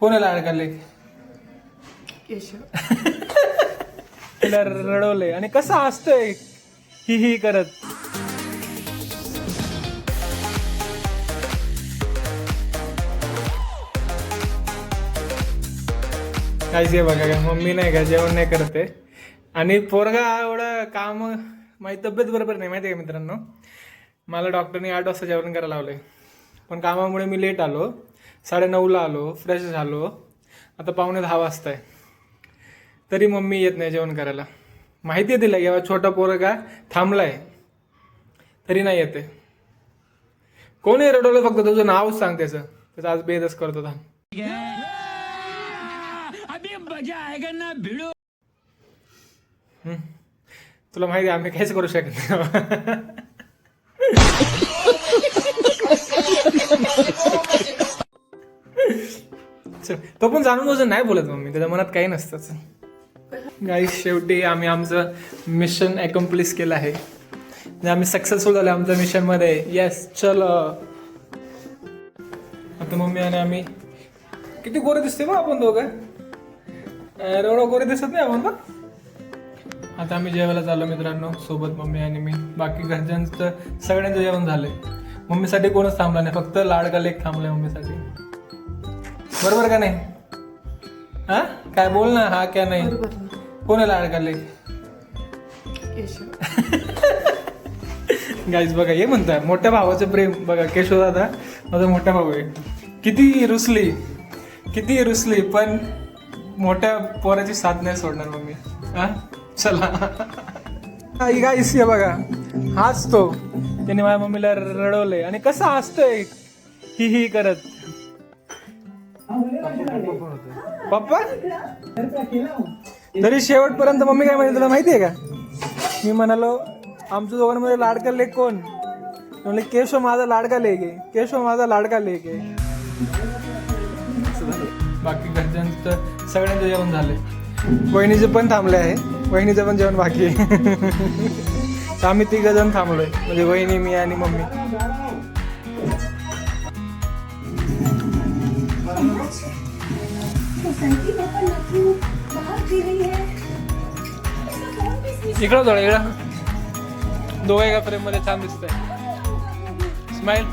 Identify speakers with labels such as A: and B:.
A: कोणाला अडकले तिला रडवले आणि कसं हसतोय ही ही करत. काहीच आहे बघा का मम्मी नाही का जेवण नाही करते आणि पोरगा एवढं काम. माझी तब्येत बरोबर नाही माहिती आहे का मित्रांनो. मला डॉक्टरने 8 वाजता जेवण करायला लावले पण कामामुळे मी लेट आलो. 9:30ला आलो, फ्रेश झालो. आता 9:45 वाजता आहे तरी मम्मी येत नाही जेवण करायला. माहिती आहे तिला एवढा छोटा पोरगा थांबलाय तरी नाही येते. कोण आहे रडवलं फक्त तुझं नावच सांग त्याचं आज बेदच करतो था. तुला माहिती आहे आम्ही काहीच करू शकत नाही. तो पण जाणून बुजून नाही बोलत मम्मी, त्याच्या मनात काही नसतं. गाईस शेवटी आम्ही आमचं मिशन अकम्प्लिश केलं आहे. आम्ही सक्सेसफुल झालो आमच्या मिशन मध्ये. येस चल. आता मम्मी आणि आम्ही किती गोरे दिसते बा आपण दोघं. एवढं गोरे दिसत नाही आपण बा. आता आम्ही जेवायला चाललो मित्रांनो सोबत मम्मी आणि मी. बाकी घरच्यांचं सगळ्यांचं जेवण झालंय. मम्मीसाठी कोणच थांबला नाही, फक्त लाडका लेक थांबलाय मम्मीसाठी. बरोबर का नाही? हा काय बोल ना. हा क्या नाही कोण आहे लाडका लेक? गाईज बघा हे म्हणतात मोठ्या भावाचं प्रेम. बघा केशव दादा माझा मोठा भाऊ आहे. किती रुसली पण मोठ्या पोराची साथ नाही सोडणार मम्मी. हा चला गाईस हे बघा हाच तो. त्याने माझ्या मम्मीला रडवलंय आणि कसं हसतोय ही ही करत. पप्पा तरी शेवटपर्यंत मम्मी काय म्हणते तुला माहिती आहे का? मी म्हणालो आमच्या दोघांमध्ये लाडका लेक कोण? म्हणले केशव माझा लाडका लेक आहे. केशव माझा लाडका लेक आहे. बाकी घरच्यांचं सगळ्यांचं जेवण झालंय. वहिनीचे पण थांबले आहे. वहिनीचं पण जेवण बाकी आहे. आम्ही 3 जण थांबलोय म्हणजे वहिनी मी आणि मम्मी. इकडं थोडं इकडं दोघं एका फ्रेम मध्ये छान दिसतंय. स्माइल.